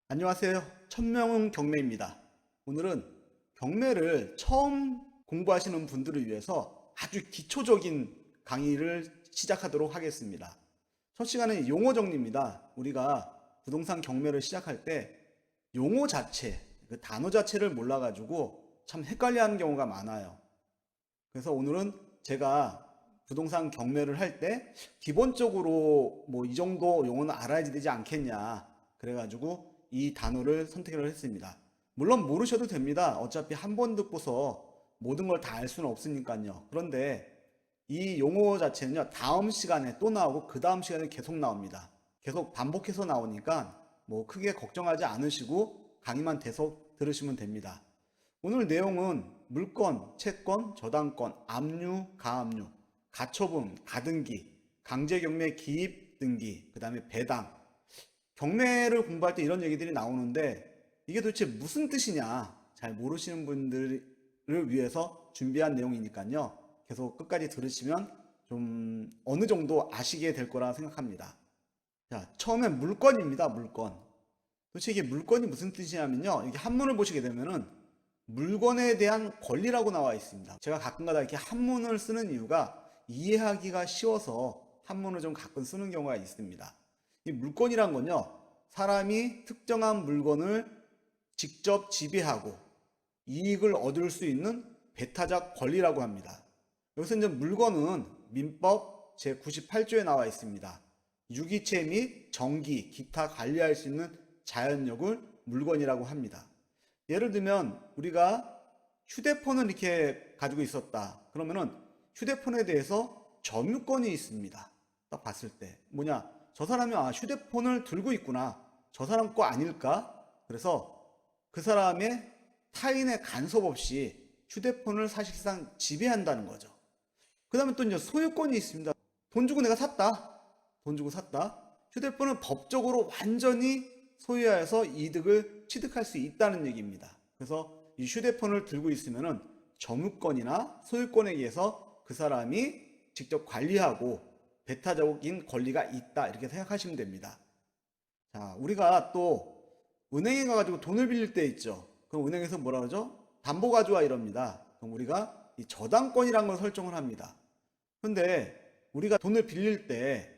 안녕하세요. 천명훈 경매입니다. 오늘은 경매를 처음 공부하시는 분들을 위해서 아주 기초적인 강의를 시작하도록 하겠습니다. 첫 시간은 용어 정리입니다. 우리가 부동산 경매를 시작할 때 용어 자체, 그 단어 자체를 몰라가지고 참 헷갈려하는 경우가 많아요. 그래서 오늘은 제가 부동산 경매를 할 때 기본적으로 뭐 이 정도 용어는 알아야 되지 않겠냐 그래가지고 이 단어를 선택을 했습니다. 물론 모르셔도 됩니다. 어차피 한 번 듣고서 모든 걸 다 알 수는 없으니까요. 그런데 이 용어 자체는요, 다음 시간에 또 나오고 그 다음 시간에 계속 나옵니다. 계속 반복해서 나오니까 뭐 크게 걱정하지 않으시고 강의만 계속 들으시면 됩니다. 오늘 내용은 물건, 채권, 저당권, 압류, 가압류, 가처분, 가등기, 강제경매 기입 등기, 그 다음에 배당. 경매를 공부할 때 이런 얘기들이 나오는데 이게 도대체 무슨 뜻이냐 잘 모르시는 분들을 위해서 준비한 내용이니까요. 계속 끝까지 들으시면 좀 어느 정도 아시게 될 거라 생각합니다. 자, 처음엔 물건입니다. 물건. 도대체 이게 물건이 무슨 뜻이냐면요. 이게 한문을 보시게 되면은 물건에 대한 권리라고 나와 있습니다. 제가 가끔가다 이렇게 한문을 쓰는 이유가 이해하기가 쉬워서 한문을 좀 가끔 쓰는 경우가 있습니다. 이 물건이란 건요, 사람이 특정한 물건을 직접 지배하고 이익을 얻을 수 있는 배타적 권리라고 합니다. 여기서 이제 물건은 민법 제98조에 나와 있습니다. 유기체 및 전기, 기타 관리할 수 있는 자연력을 물건이라고 합니다. 예를 들면 우리가 휴대폰을 이렇게 가지고 있었다. 그러면은 휴대폰에 대해서 점유권이 있습니다. 딱 봤을 때 뭐냐? 저 사람이 휴대폰을 들고 있구나. 저 사람 거 아닐까? 그래서 그 사람의 타인의 간섭 없이 휴대폰을 사실상 지배한다는 거죠. 그 다음에 또 이제 소유권이 있습니다. 돈 주고 내가 샀다. 돈 주고 샀다. 휴대폰은 법적으로 완전히 소유하여서 이득을 취득할 수 있다는 얘기입니다. 그래서 이 휴대폰을 들고 있으면은 점유권이나 소유권에 의해서 그 사람이 직접 관리하고 배타적인 권리가 있다. 이렇게 생각하시면 됩니다. 자, 우리가 또 은행에 가가지고 돈을 빌릴 때 있죠. 그럼 은행에서 뭐라 그러죠? 담보 가져와 이럽니다. 그럼 우리가 이 저당권이라는 걸 설정을 합니다. 근데 우리가 돈을 빌릴 때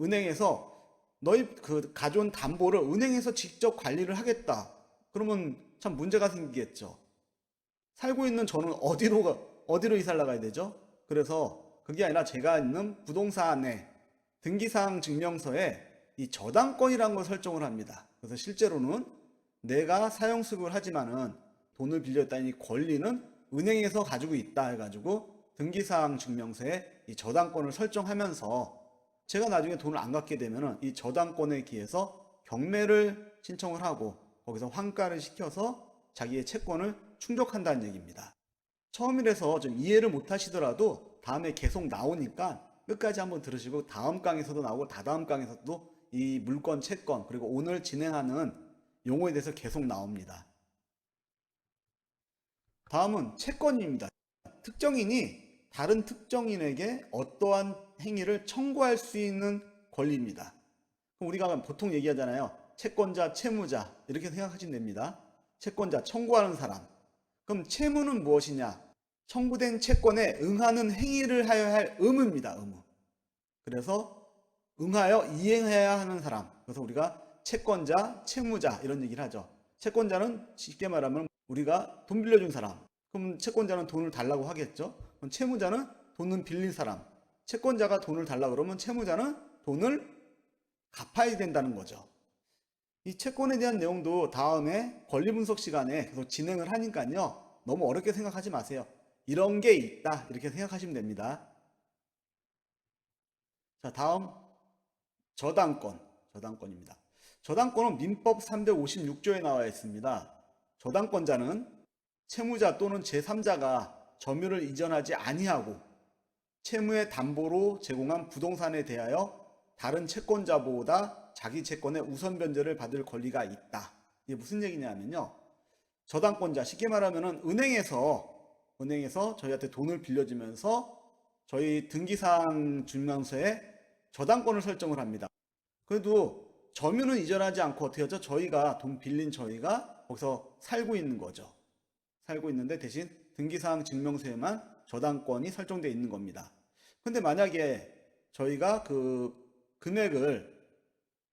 은행에서 너희 그 가져온 담보를 은행에서 직접 관리를 하겠다. 그러면 참 문제가 생기겠죠. 살고 있는 저는 어디로 이사를 나가야 되죠? 그래서 그게 아니라 제가 있는 부동산에 등기사항 증명서에 이 저당권이라는 걸 설정을 합니다. 그래서 실제로는 내가 사용수급을 하지만은 돈을 빌렸다는 이 권리는 은행에서 가지고 있다 해가지고 등기사항 증명서에 이 저당권을 설정하면서 제가 나중에 돈을 안 갚게 되면은 이 저당권에 기해서 경매를 신청을 하고 거기서 환가를 시켜서 자기의 채권을 충족한다는 얘기입니다. 처음이라서 좀 이해를 못 하시더라도 다음에 계속 나오니까 끝까지 한번 들으시고 다음 강에서도 나오고 다다음 강에서도 이 물건, 채권 그리고 오늘 진행하는 용어에 대해서 계속 나옵니다. 다음은 채권입니다. 특정인이 다른 특정인에게 어떠한 행위를 청구할 수 있는 권리입니다. 그럼 우리가 보통 얘기하잖아요. 채권자, 채무자 이렇게 생각하시면 됩니다. 채권자, 청구하는 사람. 그럼 채무는 무엇이냐? 청구된 채권에 응하는 행위를 하여야 할 의무입니다. 의무. 그래서 응하여 이행해야 하는 사람. 그래서 우리가 채권자, 채무자 이런 얘기를 하죠. 채권자는 쉽게 말하면 우리가 돈 빌려준 사람. 그럼 채권자는 돈을 달라고 하겠죠. 그럼 채무자는 돈을 빌린 사람. 채권자가 돈을 달라고 그러면 채무자는 돈을 갚아야 된다는 거죠. 이 채권에 대한 내용도 다음에 권리분석 시간에 계속 진행을 하니까요. 너무 어렵게 생각하지 마세요. 이런 게 있다. 이렇게 생각하시면 됩니다. 자, 다음 저당권. 저당권입니다. 저당권은 민법 356조에 나와 있습니다. 저당권자는 채무자 또는 제3자가 점유를 이전하지 아니하고 채무의 담보로 제공한 부동산에 대하여 다른 채권자보다 자기 채권의 우선 변제를 받을 권리가 있다. 이게 무슨 얘기냐면요. 저당권자, 쉽게 말하면 은행에서 저희한테 돈을 빌려주면서 저희 등기사항 증명서에 저당권을 설정을 합니다. 그래도 점유는 이전하지 않고 어떻게 하죠? 저희가 돈 빌린 저희가 거기서 살고 있는 거죠. 살고 있는데 대신 등기사항 증명서에만 저당권이 설정되어 있는 겁니다. 근데 만약에 저희가 그 금액을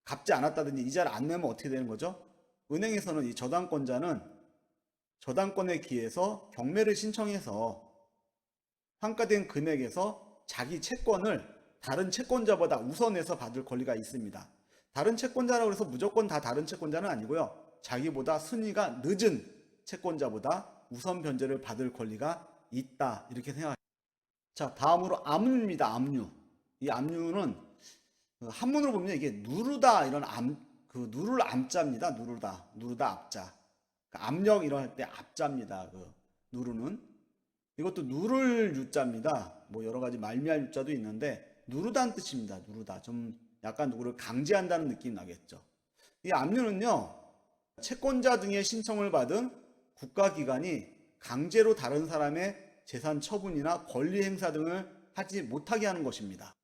갚지 않았다든지 이자를 안 내면 어떻게 되는 거죠? 은행에서는 이 저당권자는 저당권에 기해서 경매를 신청해서 환가된 금액에서 자기 채권을 다른 채권자보다 우선해서 받을 권리가 있습니다. 다른 채권자라고 해서 무조건 다 다른 채권자는 아니고요. 자기보다 순위가 늦은 채권자보다 우선 변제를 받을 권리가 있다. 이렇게 생각합니다. 자, 다음으로 압류입니다. 압류. 이 압류는 한문으로 보면 이게 누르다 이런 누를 암자입니다. 누르다 압자. 그러니까 압력 이런 할 때 압자입니다. 누르는. 이것도 누를 유자입니다. 뭐 여러 가지 말미암 유자도 있는데 누르다는 뜻입니다. 누르다. 좀 약간 누구를 강제한다는 느낌이 나겠죠. 이 압류는요, 채권자 등의 신청을 받은 국가기관이 강제로 다른 사람의 재산 처분이나 권리 행사 등을 하지 못하게 하는 것입니다.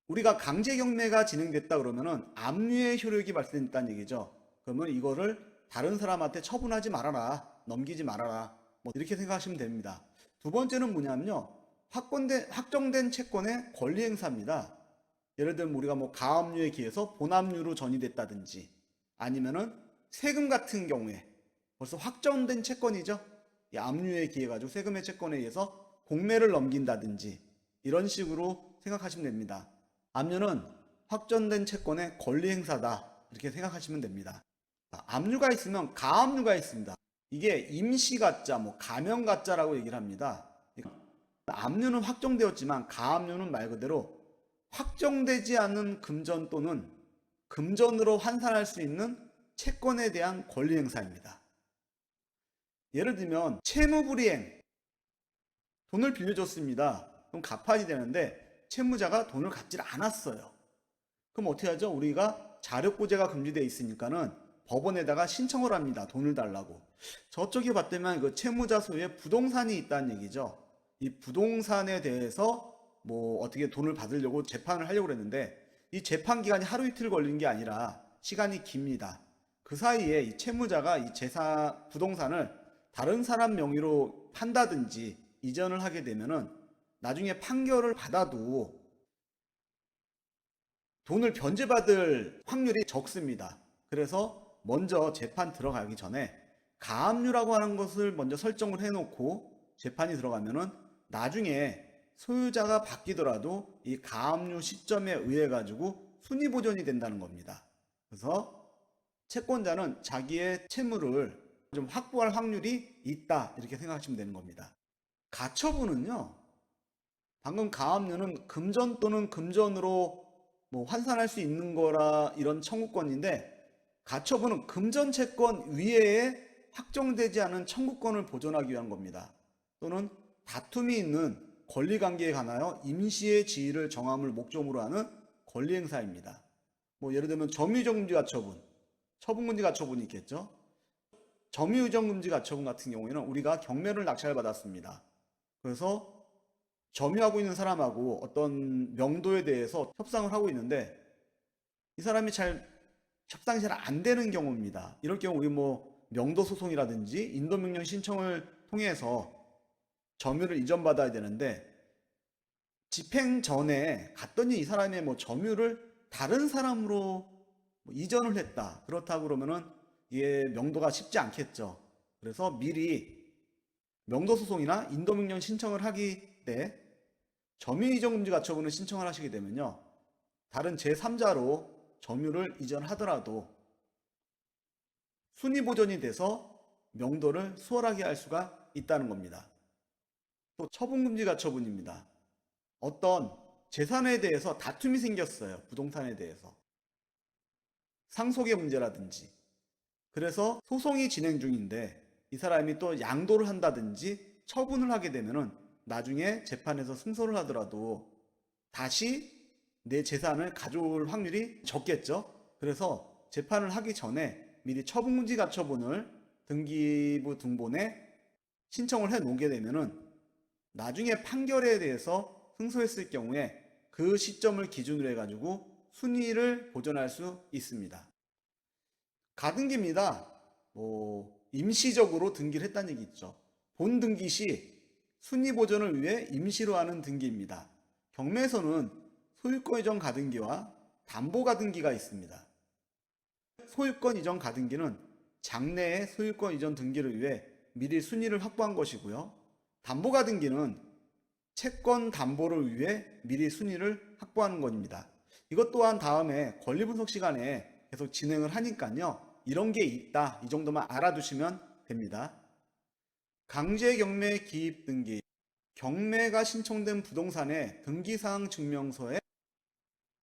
우리가 강제 경매가 진행됐다 그러면은 압류의 효력이 발생했다는 얘기죠. 그러면 이거를 다른 사람한테 처분하지 말아라, 넘기지 말아라, 뭐 이렇게 생각하시면 됩니다. 두 번째는 뭐냐면요, 확정된 채권의 권리 행사입니다. 예를 들면 우리가 뭐 가압류에 기해서 본압류로 전이됐다든지 아니면은 세금 같은 경우에 벌써 확정된 채권이죠. 이 압류에 기해 가지고 세금의 채권에 의해서 공매를 넘긴다든지 이런 식으로 생각하시면 됩니다. 압류는 확정된 채권의 권리 행사다 이렇게 생각하시면 됩니다. 압류가 있으면 가압류가 있습니다. 이게 임시가짜, 뭐 가명가짜라고 얘기를 합니다. 압류는 확정되었지만 가압류는 말 그대로 확정되지 않은 금전 또는 금전으로 환산할 수 있는 채권에 대한 권리 행사입니다. 예를 들면 채무불이행, 돈을 빌려줬습니다. 그럼 갚아야 되는데 채무자가 돈을 갚질 않았어요. 그럼 어떻게 하죠? 우리가 자력구제가 금지되어 있으니까는 법원에다가 신청을 합니다. 돈을 달라고. 저쪽에 봤더니 그 채무자 소유의 부동산이 있다는 얘기죠. 이 부동산에 대해서 뭐 어떻게 돈을 받으려고 재판을 하려고 했는데 이 재판 기간이 하루 이틀 걸린 게 아니라 시간이 깁니다. 그 사이에 이 채무자가 이 부동산을 다른 사람 명의로 판다든지 이전을 하게 되면은 나중에 판결을 받아도 돈을 변제받을 확률이 적습니다. 그래서 먼저 재판 들어가기 전에 가압류라고 하는 것을 먼저 설정을 해놓고 재판이 들어가면은 나중에 소유자가 바뀌더라도 이 가압류 시점에 의해 가지고 순위 보존이 된다는 겁니다. 그래서 채권자는 자기의 채무를 좀 확보할 확률이 있다 이렇게 생각하시면 되는 겁니다. 가처분은요, 방금 가압류는 금전 또는 금전으로 뭐 환산할 수 있는 거라 이런 청구권인데 가처분은 금전 채권 위에 확정되지 않은 청구권을 보존하기 위한 겁니다. 또는 다툼이 있는 권리관계에 관하여 임시의 지위를 정함을 목적으로 하는 권리행사입니다. 뭐 예를 들면 점유유정금지 가처분, 처분금지 가처분이 있겠죠. 점유유정금지 가처분 같은 경우에는 우리가 경매를 낙찰받았습니다. 그래서 점유하고 있는 사람하고 어떤 명도에 대해서 협상을 하고 있는데 이 사람이 협상이 잘 안 되는 경우입니다. 이럴 경우 우리 뭐 명도 소송이라든지 인도명령 신청을 통해서 점유를 이전받아야 되는데 집행 전에 갔더니 이 사람의 뭐 점유를 다른 사람으로 뭐 이전을 했다. 그렇다고 그러면은 이게 명도가 쉽지 않겠죠. 그래서 미리 명도 소송이나 인도명령 신청을 하기 때 점유이전금지 가처분을 신청을 하시게 되면요, 다른 제3자로 점유를 이전하더라도 순위 보존이 돼서 명도를 수월하게 할 수가 있다는 겁니다. 또 처분금지 가처분입니다. 어떤 재산에 대해서 다툼이 생겼어요. 부동산에 대해서. 상속의 문제라든지. 그래서 소송이 진행 중인데 이 사람이 또 양도를 한다든지 처분을 하게 되면은 나중에 재판에서 승소를 하더라도 다시 내 재산을 가져올 확률이 적겠죠. 그래서 재판을 하기 전에 미리 처분금지 가처분을 등기부 등본에 신청을 해 놓게 되면은 나중에 판결에 대해서 승소했을 경우에 그 시점을 기준으로 해가지고 순위를 보존할 수 있습니다. 가등기입니다. 임시적으로 등기를 했다는 얘기 있죠. 본 등기 시 순위 보전을 위해 임시로 하는 등기입니다. 경매에서는 소유권 이전 가등기와 담보 가등기가 있습니다. 소유권 이전 가등기는 장래의 소유권 이전 등기를 위해 미리 순위를 확보한 것이고요. 담보 가등기는 채권 담보를 위해 미리 순위를 확보하는 겁니다. 이것 또한 다음에 권리 분석 시간에 계속 진행을 하니까요. 이런 게 있다. 이 정도만 알아두시면 됩니다. 강제 경매 기입 등기. 경매가 신청된 부동산의 등기사항 증명서에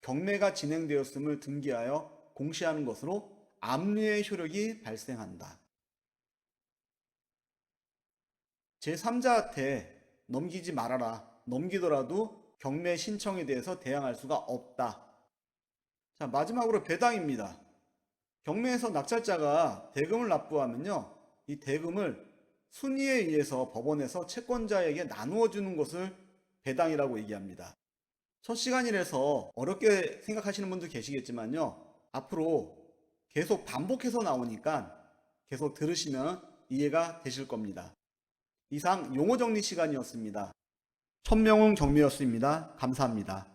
경매가 진행되었음을 등기하여 공시하는 것으로 압류의 효력이 발생한다. 제3자한테 넘기지 말아라. 넘기더라도 경매 신청에 대해서 대항할 수가 없다. 자, 마지막으로 배당입니다. 경매에서 낙찰자가 대금을 납부하면요. 이 대금을 순위에 의해서 법원에서 채권자에게 나누어 주는 것을 배당이라고 얘기합니다. 첫 시간이라서 어렵게 생각하시는 분도 계시겠지만요. 앞으로 계속 반복해서 나오니까 계속 들으시면 이해가 되실 겁니다. 이상 용어 정리 시간이었습니다. 천명훈 경매였습니다. 감사합니다.